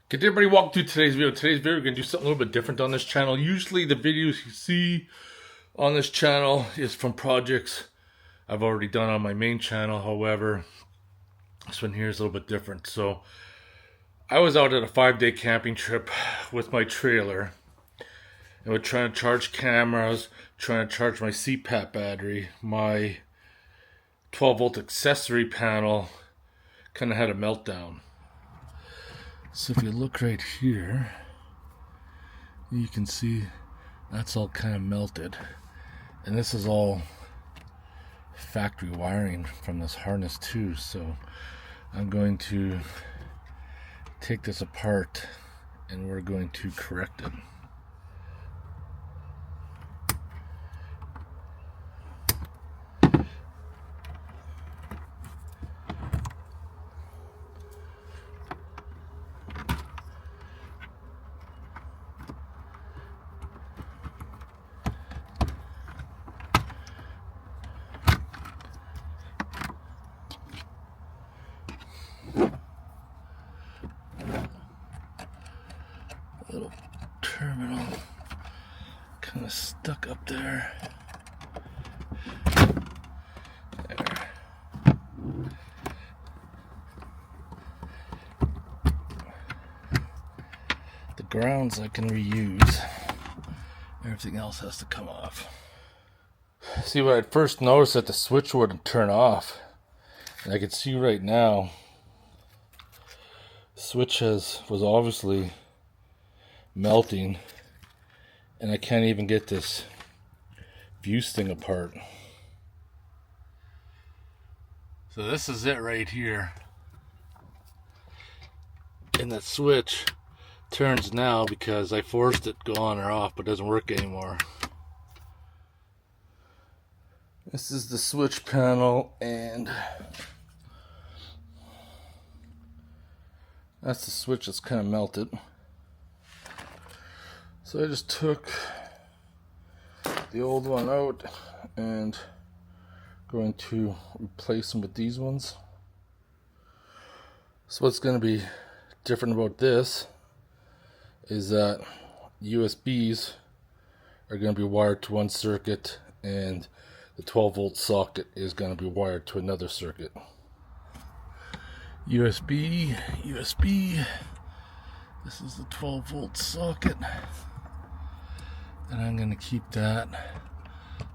Can everybody walk through today's video? Today's video, we're going to do something a little bit different on this channel. Usually the videos you see on this channel is from projects I've already done on my main channel. However, this one here is a little bit different. So I was out at a 5-day camping trip with my trailer. And we're trying to charge cameras, trying to charge my CPAP battery. My 12-volt accessory panel kind of had a meltdown. So if you look right here, you can see that's all kind of melted. And this is all factory wiring from this harness too. So I'm going to take this apart and we're going to correct it. Little terminal kind of stuck up there. There. The grounds I can reuse. Everything else has to come off. See, what I first noticed that the switch wouldn't turn off. And I can see right now the switch was obviously melting, and I can't even get this fuse thing apart. So this is it right here, and that switch turns now because I forced it to go on or off, but it doesn't work anymore. This is the switch panel, and that's the switch that's kind of melted. So I just took the old one out and going to replace them with these ones. So what's going to be different about this is that USBs are going to be wired to one circuit and the 12-volt socket is going to be wired to another circuit. USB. This is the 12-volt socket. And I'm going to keep that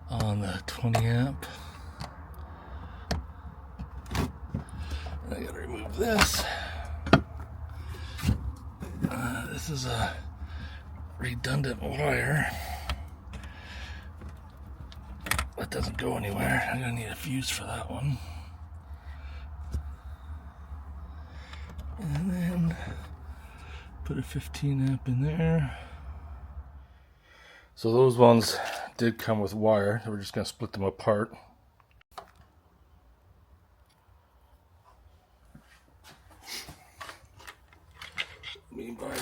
on the 20 amp. I got to remove this. This is a redundant wire that doesn't go anywhere. I'm going to need a fuse for that one. And then put a 15 amp in there. So those ones did come with wire. We're just going to split them apart. I mean by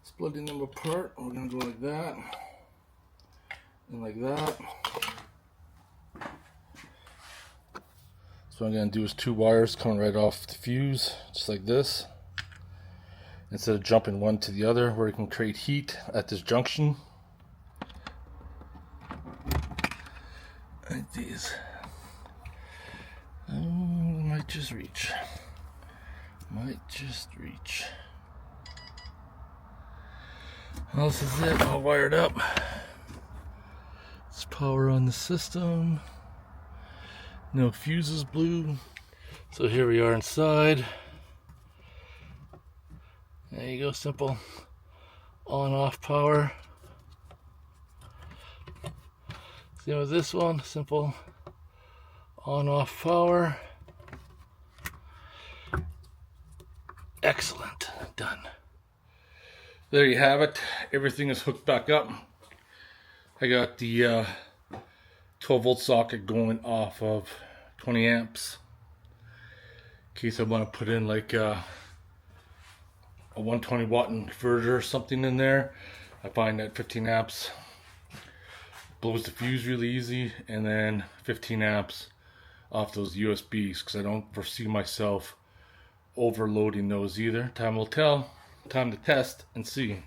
splitting them apart, we're going to go like that and like that. So what I'm going to do is two wires coming right off the fuse, just like this. Instead of jumping one to the other, where it can create heat at this junction. Like these. Might just reach. Well, this is it, all wired up. It's power on the system. No fuses blew. So here we are inside. There you go, simple on-off power. Same with this one, simple on-off power. Excellent, done. There you have it. Everything is hooked back up. I got the 12-volt socket going off of 20 amps. In case I want to put in like a 120 watt inverter or something in there. I find that 15 amps blows the fuse really easy, and then 15 amps off those USBs, because I don't foresee myself overloading those either. Time will tell. Time to test and see.